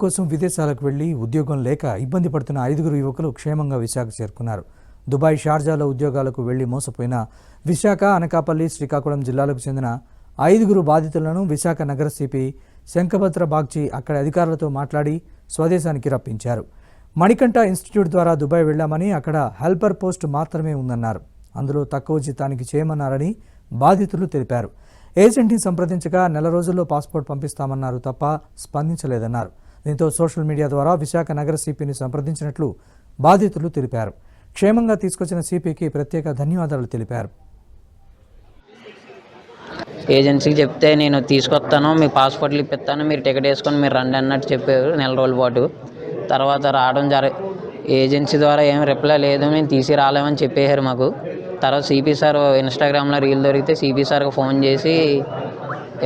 కోసం విదేశాలకు వెళ్లి ఉద్యోగం లేక ఇబ్బంది పడుతున్న 5 యువకులు క్షేమంగా విశాఖ చేరుకున్నారు. దుబాయ్, షార్జాలో ఉద్యోగాలకు వెళ్లి మోసపోయిన విశాఖ, అనకాపల్లి, శ్రీకాకుళం జిల్లాలకు చెందిన 5 బాధితులను విశాఖ నగర సిపి శంఖభద్ర బాగ్చి అక్కడి అధికారులతో మాట్లాడి స్వదేశానికి రప్పించారు. మణికంఠ ఇన్స్టిట్యూట్ ద్వారా దుబాయ్ వెళ్లామని, అక్కడ హెల్పర్ పోస్ట్ మాత్రమే ఉందన్నారు. అందులో తక్కువ జీతానికి చేయమన్నారని బాధితులు తెలిపారు. ఏజెంట్ని సంప్రదించగా నెల రోజుల్లో పాస్పోర్ట్ పంపిస్తామన్నారు తప్ప స్పందించలేదన్నారు. దీంతో సోషల్ మీడియా ద్వారా విశాఖ నగర సిపిని సంప్రదించినట్లు బాధితులు తెలిపారు. క్షేమంగా తీసుకొచ్చిన సిపికి ప్రత్యేక ధన్యవాదాలు తెలిపారు. ఏజెన్సీకి చెప్తే నేను తీసుకొస్తాను, మీ పాస్పోర్ట్లు ఇప్పిస్తాను, మీరు టికెట్ వేసుకొని మీరు రండి అన్నట్టు చెప్పారు. నెల రోజుల పాటు తర్వాత రావడం ఏజెన్సీ ద్వారా ఏం రిప్లై లేదు, నేను తీసి రాలేమని చెప్పేశారు మాకు. తర్వాత సిపి సార్ ఇన్స్టాగ్రామ్లో రీల్ దొరికితే సిపి సార్కి ఫోన్ చేసి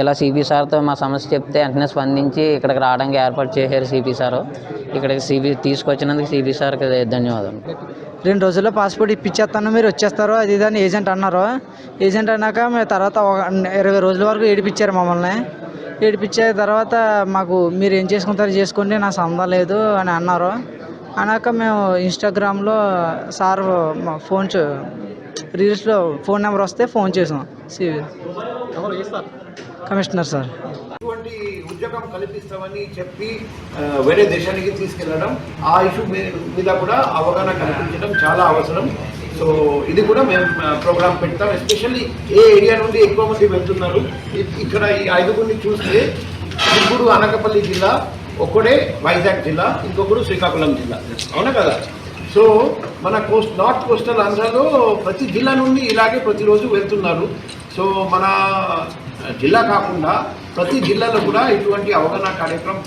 ఇలా సిపి సార్తో మా సమస్య చెప్తే వెంటనే స్పందించి ఇక్కడికి రావడానికి ఏర్పాటు చేశారు సిపి సార్. ఇక్కడికి సిపి తీసుకొచ్చినందుకు సిపి సార్కి ధన్యవాదాలు. 2 రోజుల్లో పాస్పోర్ట్ ఇప్పించేస్తాను, మీరు వచ్చేస్తారు అది ఇది అని ఏజెంట్ అన్నారు. ఏజెంట్ అన్నాక మేము తర్వాత 20 రోజుల వరకు ఏడిపించారు మమ్మల్ని. ఏడిపించే తర్వాత మాకు మీరు ఏం చేసుకుంటారో చేసుకోండి, నా సంబంధం లేదు అని అన్నారు. అన్నాక మేము ఇన్స్టాగ్రామ్లో సార్ ఫోన్ రీల్స్లో ఫోన్ నెంబర్ వస్తే ఫోన్ చేసాం. కమిషనర్ సార్ ఇటువంటి ఉద్యోగం కల్పిస్తామని చెప్పి వేరే దేశానికి తీసుకెళ్లడం, ఆ ఇష్యూ మీద కూడా అవగాహన కల్పించడం చాలా అవసరం. సో ఇది కూడా మేము ప్రోగ్రామ్ పెడతాం. ఎస్పెషల్లీ ఏ ఏరియా నుండి ఎక్కువ మంది వెళ్తున్నారు. ఇక్కడ ఈ 5 చూస్తే ఇప్పుడు అనకాపల్లి జిల్లా, ఒక్కడే వైజాగ్ జిల్లా, ఇంకొకడు శ్రీకాకుళం జిల్లా, అవునా కదా? సో మన నార్త్ కోస్టల్ ఆంధ్రాలో ప్రతి జిల్లా నుండి ఇలాగే ప్రతిరోజు వెళ్తున్నారు. సో మన జిల్లా కాకుండా ప్రతి జిల్లాలో కూడా ఇటువంటి అవగాహన కార్యక్రమం